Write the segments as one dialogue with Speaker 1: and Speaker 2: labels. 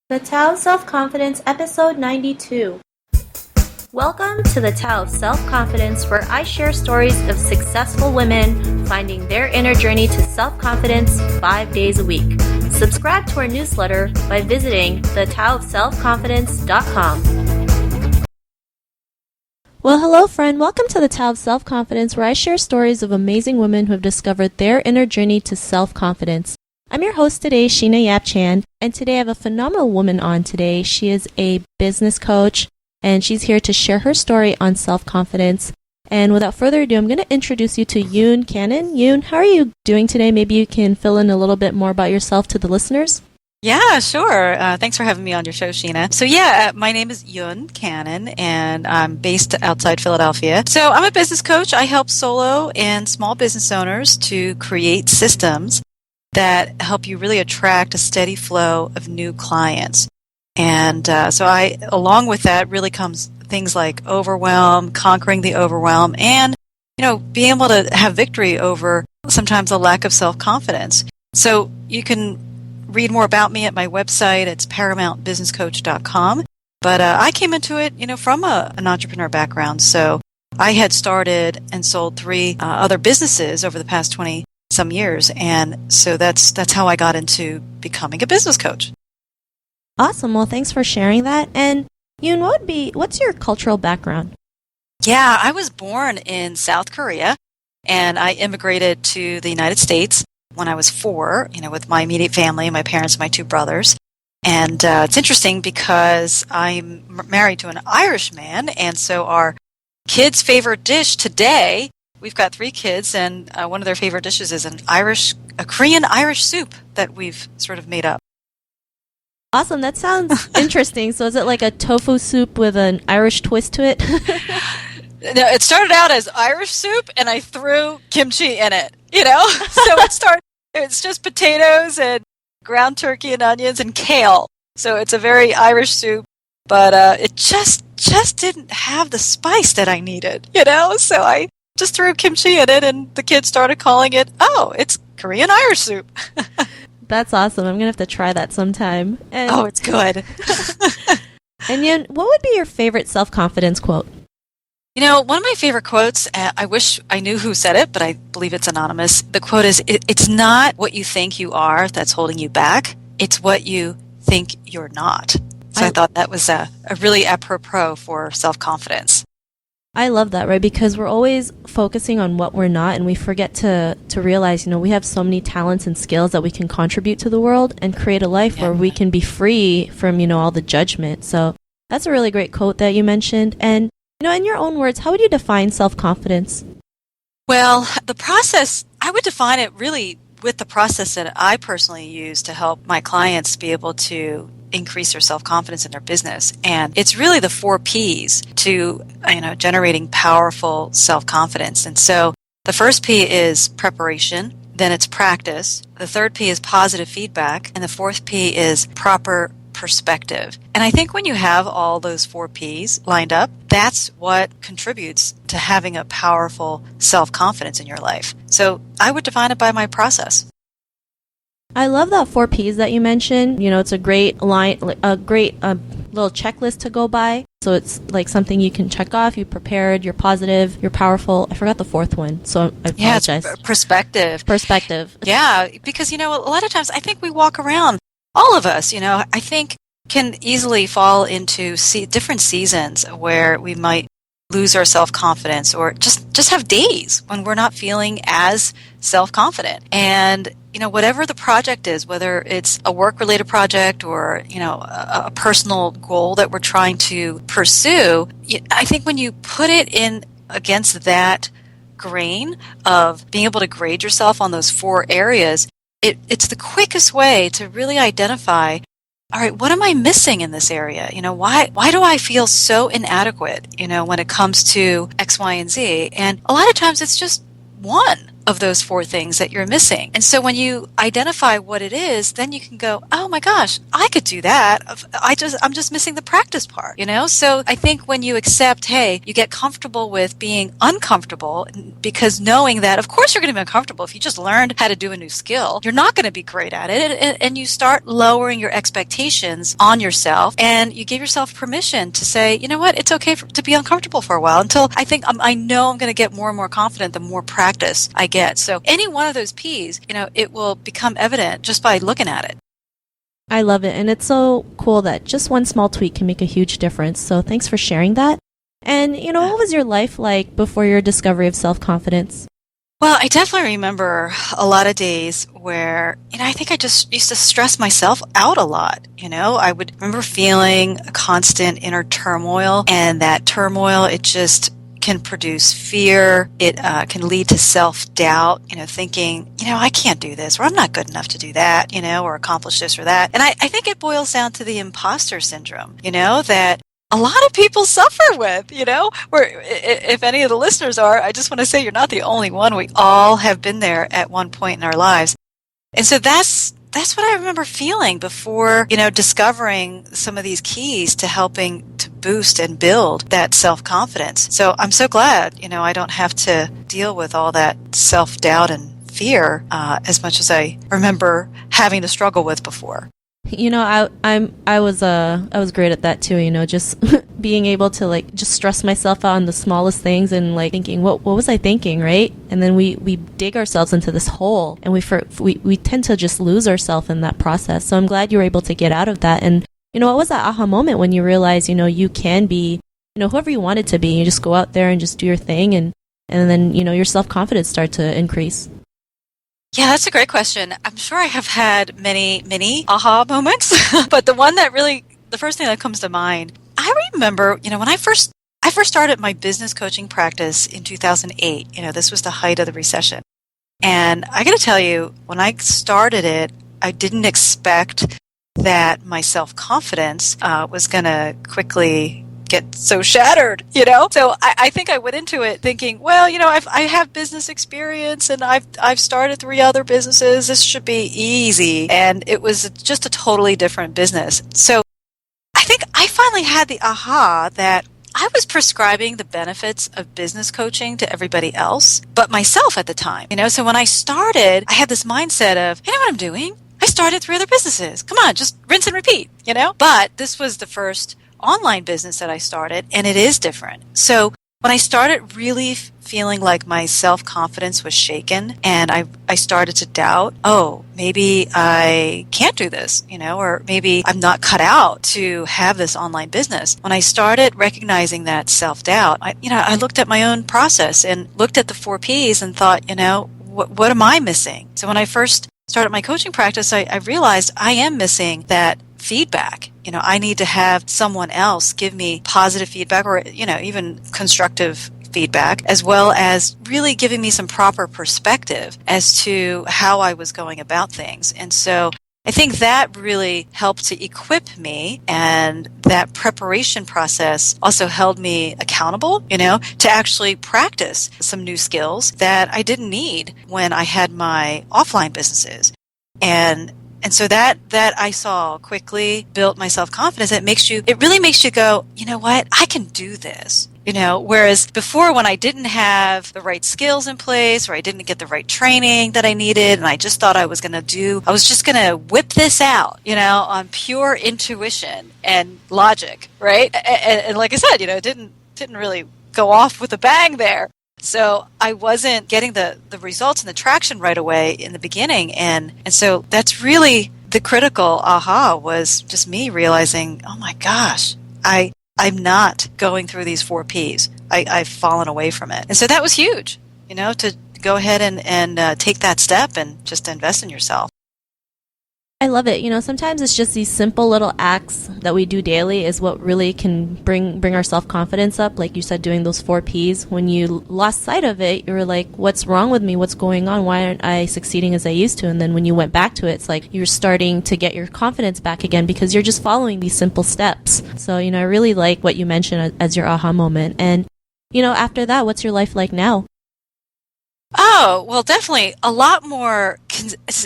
Speaker 1: The Tao of Self-Confidence, Episode 92. Welcome to the Tao of Self-Confidence, where I share stories of successful women finding their inner journey to self-confidence 5 days a week. Subscribe to our newsletter by visiting thetaoofselfconfidence.com. Well, hello, friend. Welcome to the Tao of Self-Confidence, where I share stories of amazing women who have discovered their inner journey to self-confidence. I'm your host today, Sheena Yap Chan, and today I have a phenomenal woman on today. She is a business coach, and she's here to share her story on self-confidence. And without further ado, I'm going to introduce you to Yoon Cannon. Yoon, how are you doing today? Maybe you can fill in a little bit more about yourself to the listeners.
Speaker 2: Yeah, sure. Thanks for having me on your show, Sheena. So my name is Yoon Cannon, and I'm based outside Philadelphia. So I'm a business coach. I help solo and small business owners to create systems that help you really attract a steady flow of new clients. And along with that really comes things like overwhelm, conquering the overwhelm, and, being able to have victory over sometimes a lack of self-confidence. So you can read more about me at my website. It's paramountbusinesscoach.com. But I came into it, from an entrepreneur background. So I had started and sold 3 other businesses over the past 20 some years, and so that's how I got into becoming a business coach.
Speaker 1: Awesome. Well, thanks for sharing that. And Yoon, what's your cultural background?
Speaker 2: Yeah, I was born in South Korea, and I immigrated to the United States when I was 4, with my immediate family, my parents and my 2 brothers. And it's interesting because I'm married to an Irish man, and so our kids' favorite dish today, we've got 3 kids, and one of their favorite dishes is a Korean Irish soup that we've sort of made up.
Speaker 1: Awesome. That sounds interesting. So is it like a tofu soup with an Irish twist to it?
Speaker 2: No, it started out as Irish soup, and I threw kimchi in it, So it's just potatoes and ground turkey and onions and kale. So it's a very Irish soup, but it just didn't have the spice that I needed, So I just threw kimchi in it, and the kids started calling it, it's Korean Irish soup.
Speaker 1: That's awesome. I'm going to have to try that sometime. And,
Speaker 2: it's good.
Speaker 1: And Yoon, what would be your favorite self-confidence quote?
Speaker 2: One of my favorite quotes, I wish I knew who said it, but I believe it's anonymous. The quote is, it's not what you think you are that's holding you back. It's what you think you're not. So I thought that was a really apropos for self-confidence.
Speaker 1: I love that, right? Because we're always focusing on what we're not, and we forget to realize, we have so many talents and skills that we can contribute to the world and create a life where we can be free from, all the judgment. So that's a really great quote that you mentioned. And, in your own words, how would you define self-confidence?
Speaker 2: Well, the process, I would define it really with the process that I personally use to help my clients be able to increase their self-confidence in their business. And it's really the 4 Ps to, generating powerful self-confidence. And so the first P is preparation, then it's practice. The third P is positive feedback, and the fourth P is proper perspective. And I think when you have all those 4 Ps lined up, that's what contributes to having a powerful self-confidence in your life. So I would define it by my process.
Speaker 1: I love that 4 Ps that you mentioned. It's a great little checklist to go by. So it's like something you can check off. You prepared, you're positive, you're powerful. I forgot the 4th one, so I apologize.
Speaker 2: Yeah, it's perspective.
Speaker 1: Perspective.
Speaker 2: Yeah, because, a lot of times I think we walk around, all of us, I think can easily fall into different seasons where we might lose our self-confidence or just have days when we're not feeling as self-confident. And, whatever the project is, whether it's a work-related project or, a personal goal that we're trying to pursue, I think when you put it in against that grain of being able to grade yourself on those 4 areas, it's the quickest way to really identify, all right, what am I missing in this area? Why do I feel so inadequate, when it comes to X, Y, and Z? And a lot of times it's just one of those four things that you're missing. And so when you identify what it is, then you can go, oh my gosh, I could do that. I'm just missing the practice part, So I think when you accept, hey, you get comfortable with being uncomfortable, because knowing that, of course, you're going to be uncomfortable. If you just learned how to do a new skill, you're not going to be great at it. And you start lowering your expectations on yourself, and you give yourself permission to say, you know what, it's okay to be uncomfortable for a while until I know I'm going to get more and more confident the more practice I get. So any one of those P's, it will become evident just by looking at it.
Speaker 1: I love it. And it's so cool that just one small tweak can make a huge difference. So thanks for sharing that. And, what was your life like before your discovery of self-confidence?
Speaker 2: Well, I definitely remember a lot of days where, I think I just used to stress myself out a lot. I would remember feeling a constant inner turmoil, and that turmoil, it just can produce fear. It can lead to self-doubt, thinking, I can't do this, or I'm not good enough to do that, or accomplish this or that. And I think it boils down to the imposter syndrome, that a lot of people suffer with, where if any of the listeners are, I just want to say you're not the only one. We all have been there at one point in our lives. And so that's what I remember feeling before, discovering some of these keys to helping to boost and build that self-confidence. So I'm so glad, I don't have to deal with all that self-doubt and fear as much as I remember having to struggle with before.
Speaker 1: I was great at that too, just being able to just stress myself out on the smallest things and thinking, what was I thinking, right? And then we dig ourselves into this hole, and we tend to just lose ourselves in that process. So I'm glad you were able to get out of that. And what was that aha moment when you realized, you can be, whoever you wanted to be? You just go out there and just do your thing, and then, your self-confidence start to increase.
Speaker 2: Yeah, that's a great question. I'm sure I have had many aha moments, but the first thing that comes to mind, I remember, when I first started my business coaching practice in 2008, this was the height of the recession. And I got to tell you, when I started it, I didn't expect that my self-confidence was going to quickly get so shattered, So I think I went into it thinking, well, I have business experience, and I've started 3 other businesses. This should be easy. And it was just a totally different business. So I think I finally had the aha that I was prescribing the benefits of business coaching to everybody else, but myself at the time, So when I started, I had this mindset of, you know what I'm doing? I started 3 other businesses. Come on, just rinse and repeat, But this was the first online business that I started, and it is different. So when I started really feeling like my self-confidence was shaken, and I started to doubt, oh, maybe I can't do this, or maybe I'm not cut out to have this online business. When I started recognizing that self-doubt, I looked at my own process and looked at the 4 Ps and thought, what am I missing? So when I first started my coaching practice, I realized I am missing that feedback. I need to have someone else give me positive feedback, or, even constructive feedback, as well as really giving me some proper perspective as to how I was going about things. And so I think that really helped to equip me, and that preparation process also held me accountable, to actually practice some new skills that I didn't need when I had my offline businesses. And so that I saw quickly built my self-confidence. It really makes you go, you know what, I can do this. Whereas before, when I didn't have the right skills in place, or I didn't get the right training that I needed, and I just thought I was just going to whip this out, on pure intuition and logic, right? And like I said, it didn't really go off with a bang there. So I wasn't getting the results and the traction right away in the beginning. And so that's really the critical aha, was just me realizing, oh my gosh, I'm not going through these 4 Ps. I've fallen away from it. And so that was huge, to go ahead and take that step and just invest in yourself.
Speaker 1: I love it. Sometimes it's just these simple little acts that we do daily is what really can bring our self-confidence up. Like you said, doing those 4 Ps. When you lost sight of it, you were like, what's wrong with me? What's going on? Why aren't I succeeding as I used to? And then when you went back to it, it's like you're starting to get your confidence back again because you're just following these simple steps. So, I really like what you mentioned as your aha moment. And, after that, what's your life like now?
Speaker 2: Oh, well, definitely a lot more.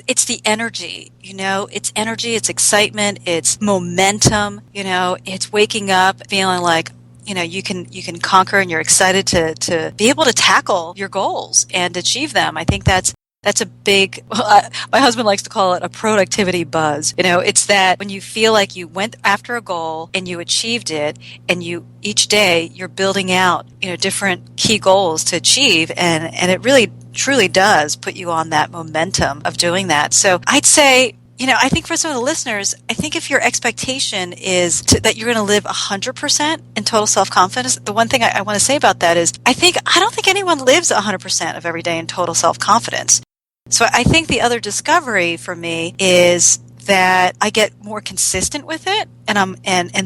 Speaker 2: It's the energy, it's energy, it's excitement, it's momentum, it's waking up feeling like, you can conquer and you're excited to be able to tackle your goals and achieve them. I think that's a big, well, my husband likes to call it a productivity buzz. It's that when you feel like you went after a goal and you achieved it, and each day you're building out, different key goals to achieve, and it really truly does put you on that momentum of doing that. So I'd say, I think for some of the listeners, I think if your expectation is that you're going to live 100% in total self-confidence, the one thing I want to say about that is I don't think anyone lives 100% of every day in total self-confidence. So I think the other discovery for me is that I get more consistent with it, and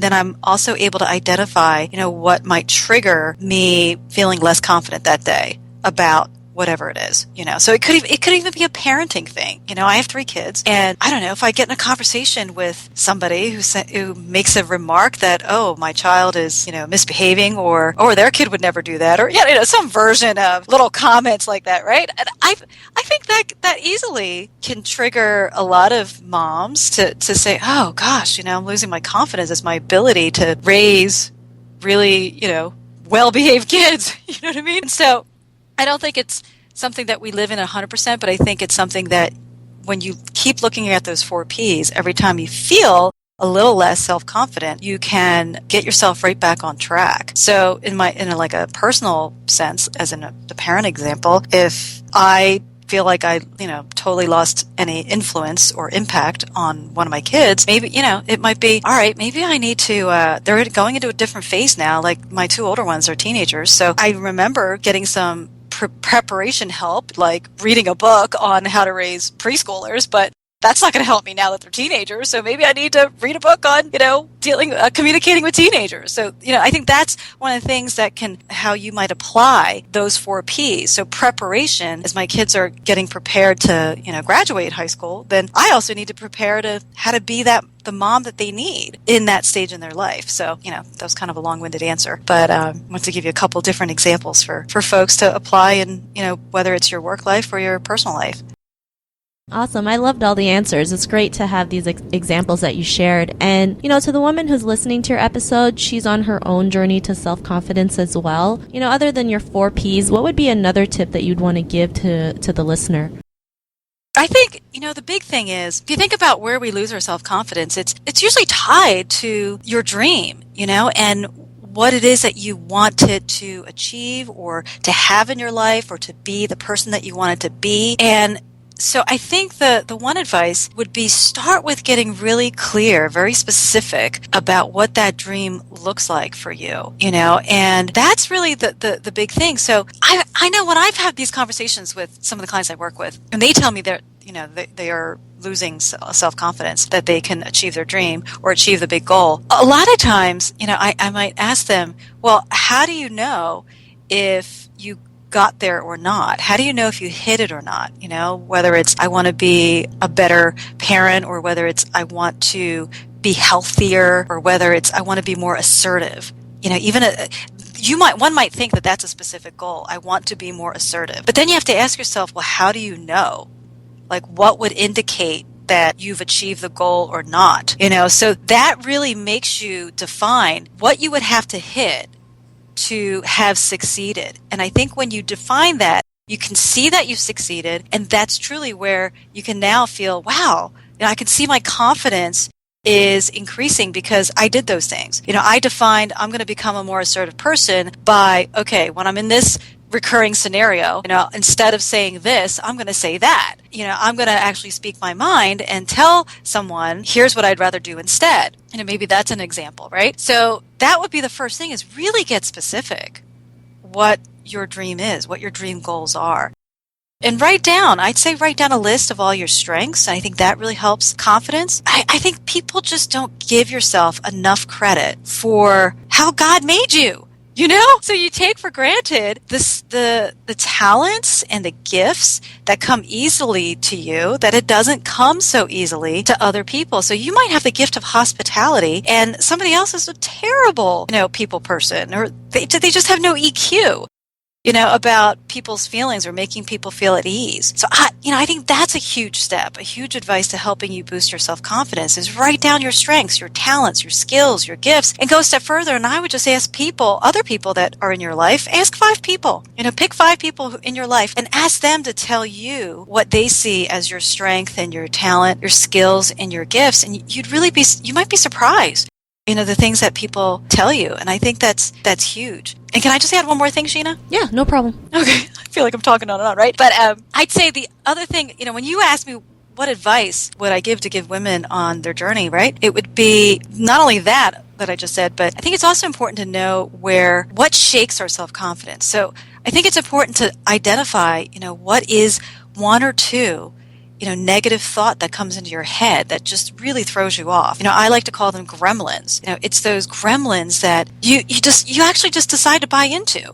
Speaker 2: then I'm also able to identify, what might trigger me feeling less confident that day about whatever it is, So it could even be a parenting thing. I have 3 kids, and I don't know if I get in a conversation with somebody who makes a remark that, oh, my child is, misbehaving, or their kid would never do that, or some version of little comments like that, right? And I think that easily can trigger a lot of moms to say, oh gosh, I'm losing my confidence as my ability to raise really, well-behaved kids. You know what I mean? So I don't think it's something that we live in 100%, but I think it's something that when you keep looking at those 4 Ps, every time you feel a little less self-confident, you can get yourself right back on track. So in a personal sense, as in the parent example, if I feel like I, totally lost any influence or impact on one of my kids, maybe, it might be, all right, maybe I need to, they're going into a different phase now. Like my 2 older ones are teenagers. So I remember getting some preparation help, like reading a book on how to raise preschoolers, but that's not going to help me now that they're teenagers. So maybe I need to read a book on, communicating with teenagers. So, I think that's one of the things how you might apply those 4 Ps. So preparation, as my kids are getting prepared to, graduate high school, then I also need to prepare how to be the mom that they need in that stage in their life. So, that was kind of a long-winded answer, but I want to give you a couple different examples for folks to apply in, whether it's your work life or your personal life.
Speaker 1: Awesome. I loved all the answers. It's great to have these examples that you shared. And, to the woman who's listening to your episode, she's on her own journey to self-confidence as well. Other than your 4 Ps, what would be another tip that you'd want to give to the listener?
Speaker 2: I think, the big thing is, if you think about where we lose our self-confidence, it's usually tied to your dream, and what it is that you wanted to achieve or to have in your life, or to be the person that you wanted to be. And so I think the one advice would be start with getting really clear, very specific about what that dream looks like for you, and that's really the big thing. So I know when I've had these conversations with some of the clients I work with, and they tell me that, they are losing self-confidence that they can achieve their dream or achieve the big goal. A lot of times, I might ask them, well, how do you know if you got there or not? How do you know if you hit it or not? Whether it's I want to be a better parent, or whether it's I want to be healthier, or whether it's I want to be more assertive. One might think that that's a specific goal. I want to be more assertive. But then you have to ask yourself, well, how do you know? Like, what would indicate that you've achieved the goal or not? So that really makes you define what you would have to hit to have succeeded. And I think when you define that, you can see that you've succeeded, and that's truly where you can now feel, wow, I can see my confidence is increasing because I did those things. I defined I'm going to become a more assertive person by, okay, when I'm in this recurring scenario, instead of saying this, I'm going to say that. I'm going to actually speak my mind and tell someone, here's what I'd rather do instead. Maybe that's an example, right? So that would be the first thing, is really get specific what your dream is, what your dream goals are. And I'd say write down a list of all your strengths. I think that really helps confidence. I think people just don't give yourself enough credit for how God made you. So you take for granted the talents and the gifts that come easily to you, that it doesn't come so easily to other people. So you might have the gift of hospitality, and somebody else is a terrible, people person, or they just have no EQ. about people's feelings or making people feel at ease. So I think that's a huge step, a huge advice to helping you boost your self-confidence is write down your strengths, your talents, your skills, your gifts, and go a step further. And I would just ask other people that are in your life, ask 5 people, pick 5 people in your life and ask them to tell you what they see as your strength and your talent, your skills and your gifts. And you might be surprised. The things that people tell you. And I think that's huge. And can I just add one more thing, Sheena?
Speaker 1: Yeah, no problem.
Speaker 2: Okay. I feel like I'm talking on and on, right? But I'd say the other thing, when you ask me what advice would I give women on their journey, right? It would be not only that I just said, but I think it's also important to know what shakes our self-confidence. So I think it's important to identify, what is 1 or 2 negative thought that comes into your head that just really throws you off. I like to call them gremlins. It's those gremlins that you actually just decide to buy into,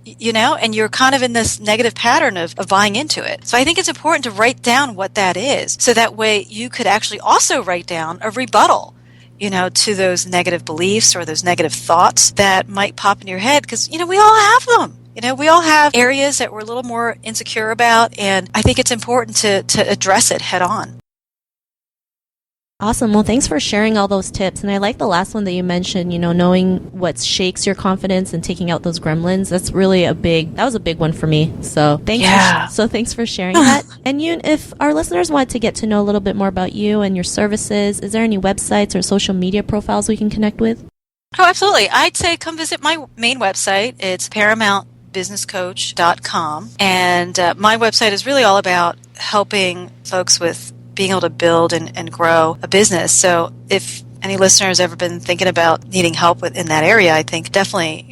Speaker 2: and you're kind of in this negative pattern of buying into it. So I think it's important to write down what that is. So that way you could actually also write down a rebuttal, to those negative beliefs or those negative thoughts that might pop in your head because, we all have them. We all have areas that we're a little more insecure about, and I think it's important to address it head on.
Speaker 1: Awesome. Well, thanks for sharing all those tips. And I like the last one that you mentioned, knowing what shakes your confidence and taking out those gremlins. That's really that was a big one for me. So thanks for sharing that. And Yoon, if our listeners want to get to know a little bit more about you and your services, is there any websites or social media profiles we can connect with?
Speaker 2: Oh, absolutely. I'd say come visit my main website. It's ParamountBusinessCoach.com. And my website is really all about helping folks with being able to build and grow a business. So if any listener has ever been thinking about needing help in that area, I think definitely,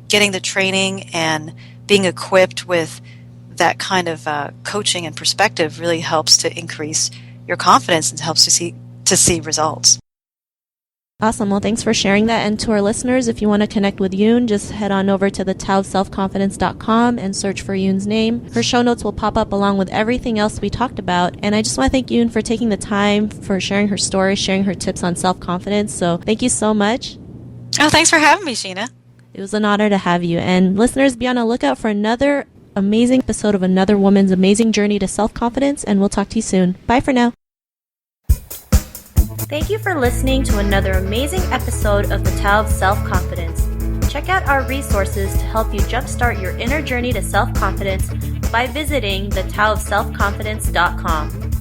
Speaker 2: getting the training and being equipped with that kind of coaching and perspective really helps to increase your confidence and helps to see results.
Speaker 1: Awesome. Well, thanks for sharing that. And to our listeners, if you want to connect with Yoon, just head on over to thetaoofselfconfidence.com and search for Yoon's name. Her show notes will pop up along with everything else we talked about. And I just want to thank Yoon for taking the time, for sharing her story, sharing her tips on self-confidence. So thank you so much.
Speaker 2: Oh, thanks for having me, Sheena.
Speaker 1: It was an honor to have you. And listeners, be on the lookout for another amazing episode of another woman's amazing journey to self-confidence. And we'll talk to you soon. Bye for now. Thank you for listening to another amazing episode of The Tao of Self-Confidence. Check out our resources to help you jumpstart your inner journey to self-confidence by visiting thetaoofselfconfidence.com.